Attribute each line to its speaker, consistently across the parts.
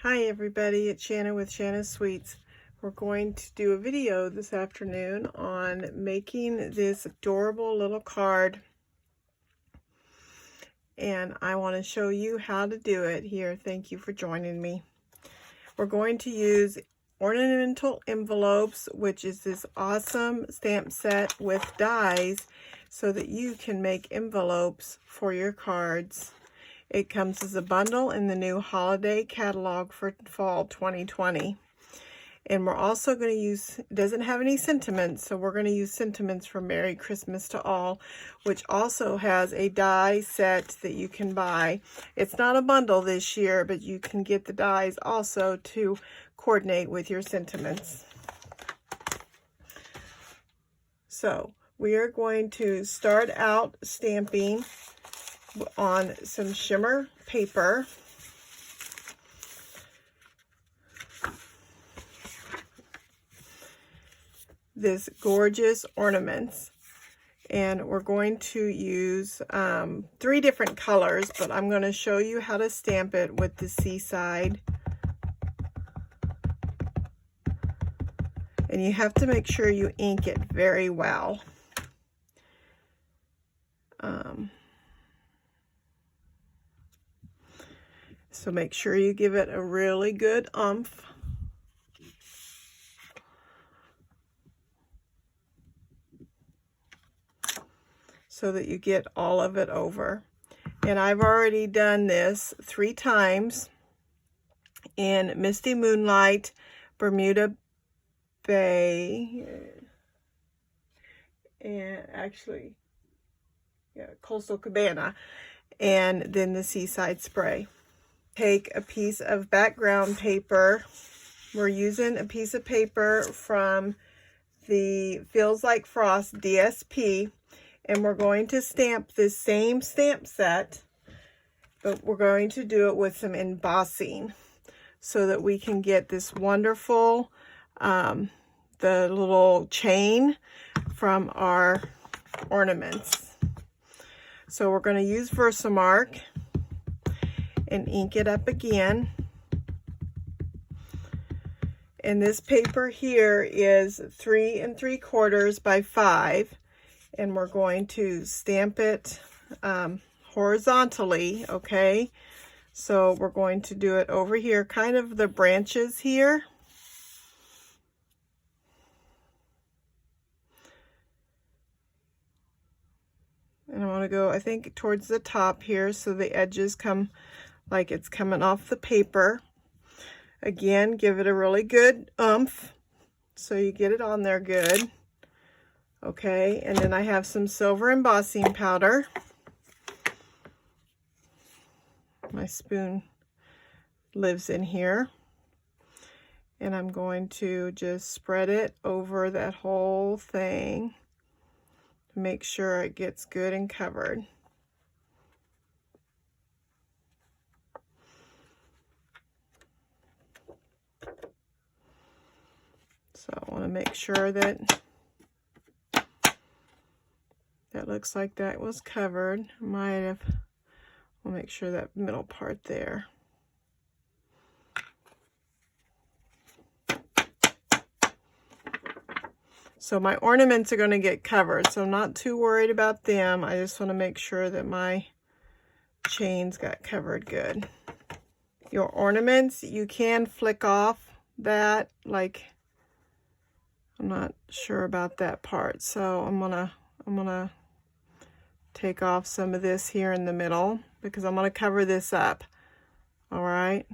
Speaker 1: Hi everybody, it's Shanna with Shanna's Sweets. We're going to do a video this afternoon on making this adorable little card. And I want to show you how to do it here. Thank you for joining me. We're going to use Ornamental envelopes, which is this awesome stamp set with dies so that you can make envelopes for your cards. It comes as a bundle in the new holiday catalog for fall 2020. And we're also going to use, it doesn't have any sentiments, so we're going to use sentiments for Merry Christmas to All, which also has a die set that you can buy. It's not a bundle this year, but you can get the dies also to coordinate with your sentiments. So we are going to start out stamping on some shimmer paper. This gorgeous ornaments, and we're going to use 3 different colors, but I'm going to show you how to stamp it with the seaside. And you have to make sure you ink it very well. So make sure you give it a really good oomph. So that you get all of it over. And I've already done this 3 times in Misty Moonlight, Bermuda Bay, and actually, Coastal Cabana, and then the Seaside Spray. Take a piece of background paper. We're using a piece of paper from the Feels Like Frost DSP, and we're going to stamp this same stamp set, but we're going to do it with some embossing so that we can get this wonderful, the little chain from our ornaments. So we're going to use Versamark and ink it up again. And this paper here is 3 3/4 by 5, and we're going to stamp it horizontally, okay? So we're going to do it over here, kind of the branches here. And I want to go, I think, towards the top here so the edges come like it's coming off the paper. Again, give it a really good oomph so you get it on there good. Okay, and then I have some silver embossing powder. My spoon lives in here. And I'm going to just spread it over that whole thing to make sure it gets good and covered. So I want to make sure that that looks like that was covered. We'll make sure that middle part there. So my ornaments are going to get covered, so I'm not too worried about them. I just want to make sure that my chains got covered good. Your ornaments, you can flick off that, like, I'm not sure about that part, so I'm gonna take off some of this here in the middle because I'm gonna cover this up. All right.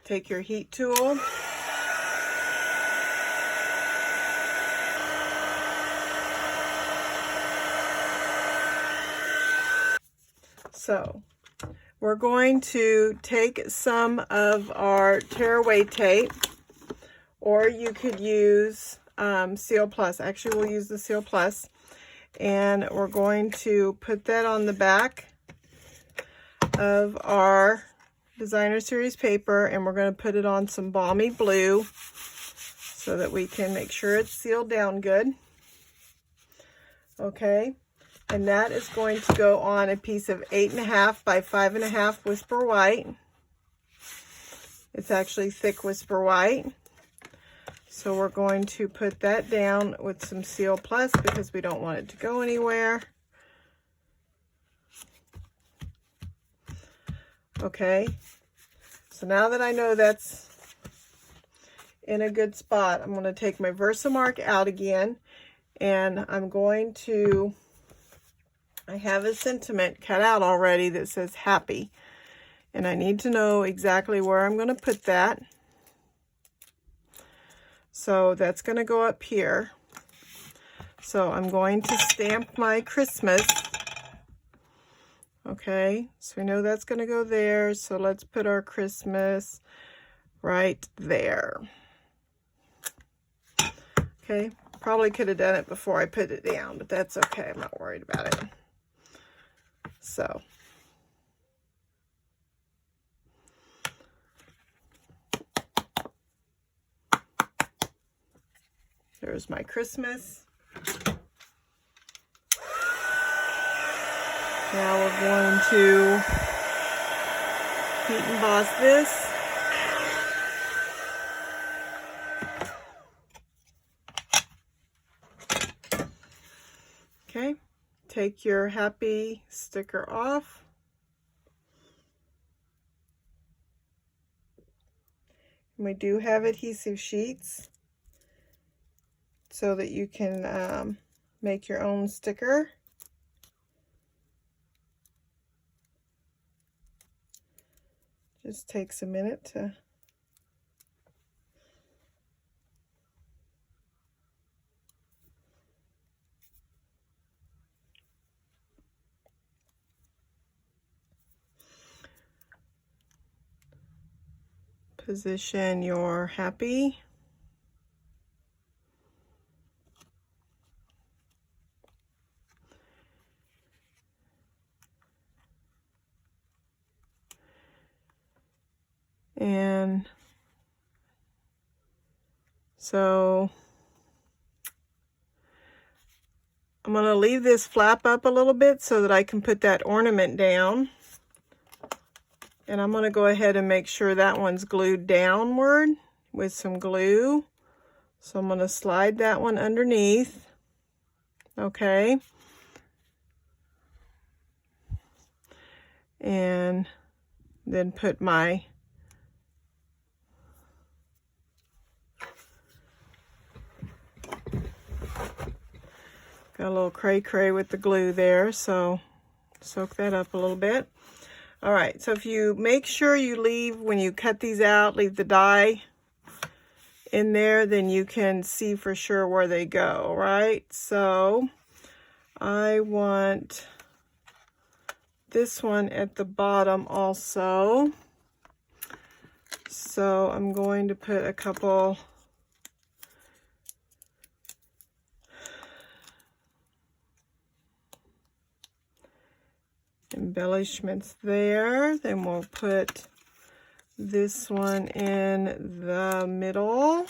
Speaker 1: Take your heat tool. So we're going to take some of our tearaway tape, or you could use Seal Plus. Actually, we'll use the Seal Plus. And we're going to put that on the back of our designer series paper, and we're going to put it on some balmy blue so that we can make sure it's sealed down good. Okay, and that is going to go on a piece of 8.5 by 5.5 Whisper White. It's actually thick whisper white. So we're going to put that down with some Seal Plus because we don't want it to go anywhere. Okay, so now that I know that's in a good spot, I'm going to take my Versamark out again, and I'm going to, I have a sentiment cut out already that says happy, and I need to know exactly where I'm going to put that. So that's going to go up here. So I'm going to stamp my Christmas. Okay, so we know that's going to go there. So let's put our Christmas right there. Okay, probably could have done it before I put it down, but that's okay. I'm not worried about it. So. There's my Christmas. Now we're going to heat emboss this. Okay, take your happy sticker off. And we do have adhesive sheets so that you can make your own sticker. Just takes a minute to position your happy. And so I'm going to leave this flap up a little bit so that I can put that ornament down. And I'm going to go ahead and make sure that one's glued downward with some glue. So I'm going to slide that one underneath. Okay. And then put my got a little cray with the glue there, so soak that up a little bit. All right, so if you make sure you leave, when you cut these out, leave the die in there, then you can see for sure where they go, right? So I want this one at the bottom also. So I'm going to put a couple embellishments there. Then we'll put this one in the middle.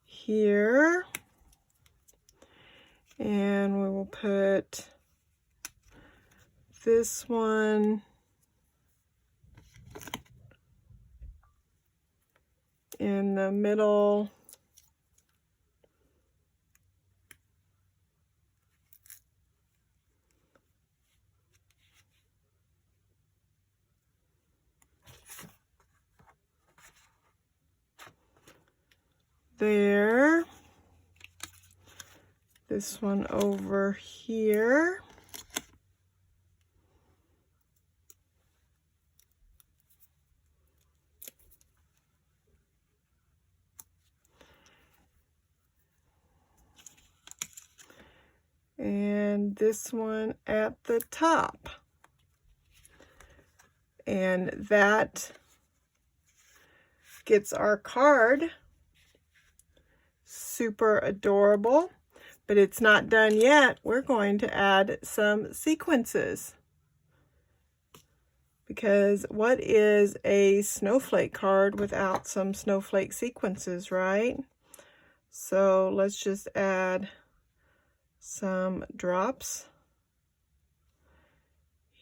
Speaker 1: Here. And we will put this one in the middle. There. This one over here. And this one at the top. And that gets our card. Super adorable. But it's not done yet. We're going to add some sequences. Because what is a snowflake card without some snowflake sequences, right? So let's just add some drops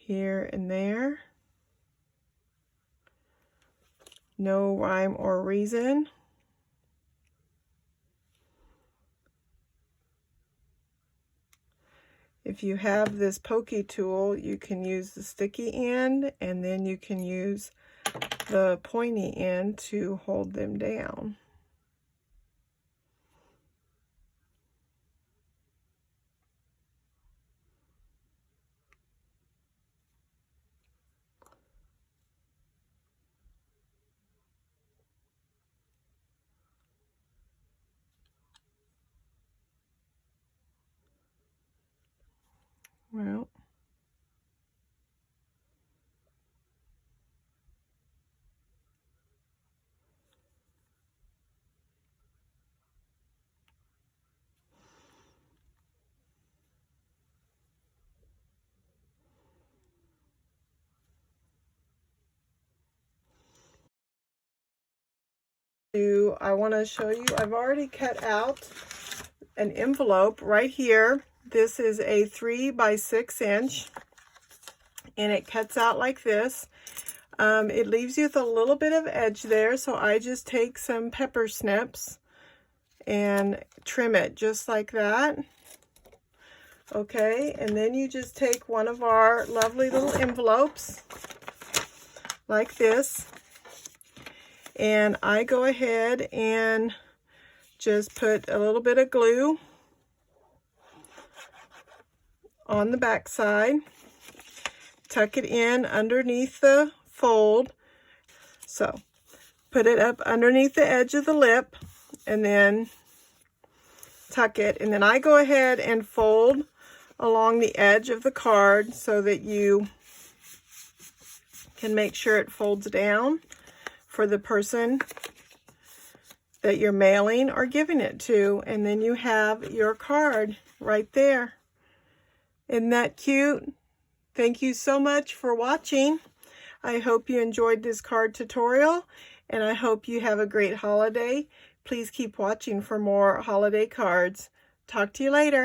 Speaker 1: here and there. No rhyme or reason. If you have this pokey tool, you can use the sticky end, and then you can use the pointy end to hold them down. Well, I want to show you, I've already cut out an envelope right here. This is a 3 by 6 inch, and it cuts out like this. It leaves you with a little bit of edge there, so I just take some pepper snips and trim it just like that. Okay, and then you just take one of our lovely little envelopes like this, and I go ahead and just put a little bit of glue on the back side, tuck it in underneath the fold. So put it up underneath the edge of the lip and then tuck it. And then I go ahead and fold along the edge of the card so that you can make sure it folds down for the person that you're mailing or giving it to. And then you have your card right there. Isn't that cute? Thank you so much for watching. I hope you enjoyed this card tutorial, and I hope you have a great holiday. Please keep watching for more holiday cards. Talk to you later.